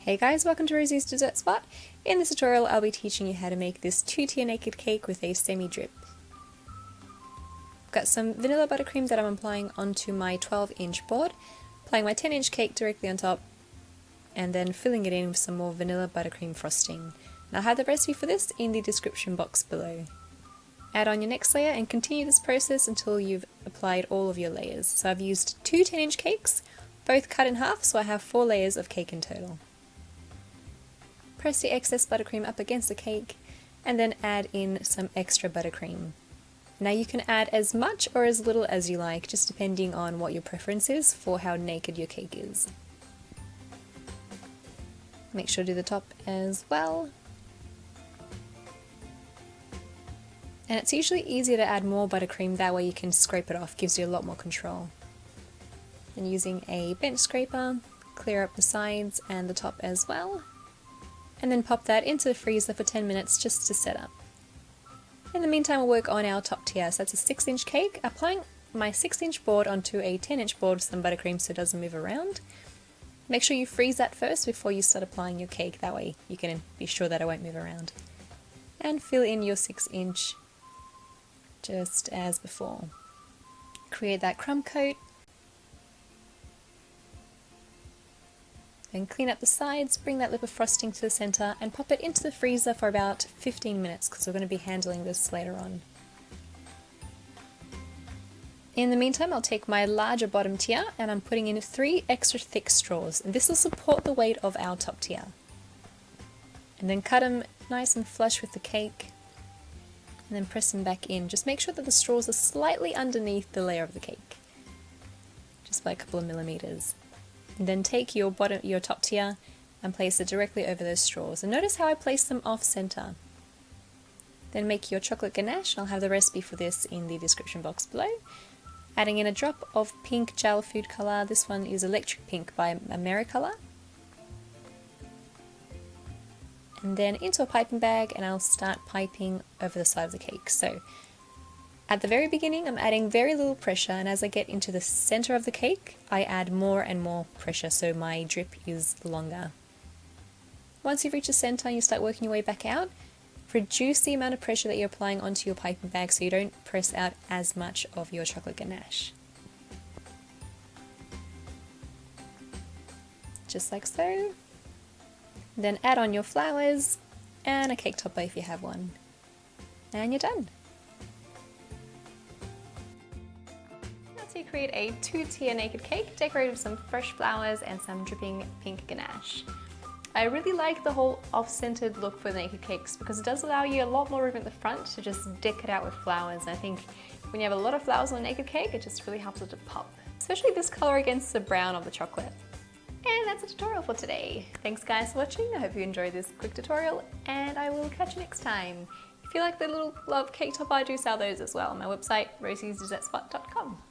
Hey guys, welcome to Rosie's Dessert Spot. In this tutorial I'll be teaching you how to make this 2-tier naked cake with a semi-drip. I've got some vanilla buttercream that I'm applying onto my 12-inch board, applying my 10-inch cake directly on top, and then filling it in with some more vanilla buttercream frosting. And I'll have the recipe for this in the description box below. Add on your next layer and continue this process until you've applied all of your layers. So I've used two 10-inch cakes, both cut in half, so I have 4 layers of cake in total. Press the excess buttercream up against the cake and then add in some extra buttercream. Now you can add as much or as little as you like, just depending on what your preference is for how naked your cake is. Make sure to do the top as well. And it's usually easier to add more buttercream, that way you can scrape it off, gives you a lot more control. And using a bench scraper, clear up the sides and the top as well. And then pop that into the freezer for 10 minutes just to set up. In the meantime, we'll work on our top tier. So that's a 6-inch cake. Applying my 6-inch board onto a 10-inch board with some buttercream so it doesn't move around. Make sure you freeze that first before you start applying your cake, that way you can be sure that it won't move around. And fill in your 6-inch just as before. Create that crumb coat. Then clean up the sides, bring that lip of frosting to the centre and pop it into the freezer for about 15 minutes because we're going to be handling this later on. In the meantime, I'll take my larger bottom tier and I'm putting in 3 extra thick straws, and this will support the weight of our top tier. And then cut them nice and flush with the cake and then press them back in. Just make sure that the straws are slightly underneath the layer of the cake, just by a couple of millimeters. And then take your top tier and place it directly over those straws. And notice how I place them off center. Then make your chocolate ganache, and I'll have the recipe for this in the description box below. Adding in a drop of pink gel food color. This one is Electric Pink by Americolour. And then into a piping bag, and I'll start piping over the side of the cake. So at the very beginning, I'm adding very little pressure, and as I get into the center of the cake, I add more and more pressure, so my drip is longer. Once you've reached the center, you start working your way back out. Reduce the amount of pressure that you're applying onto your piping bag so you don't press out as much of your chocolate ganache. Just like so. Then add on your flowers and a cake topper if you have one. And you're done. To create a 2-tier naked cake decorated with some fresh flowers and some dripping pink ganache. I really like the whole off-centered look for the naked cakes because it does allow you a lot more room at the front to just deck it out with flowers. And I think when you have a lot of flowers on a naked cake, it just really helps it to pop, especially this color against the brown of the chocolate. And that's the tutorial for today. Thanks guys for watching. I hope you enjoyed this quick tutorial, and I will catch you next time. If you like the little love cake topper, I do sell those as well on my website, rosiesdessertspot.com.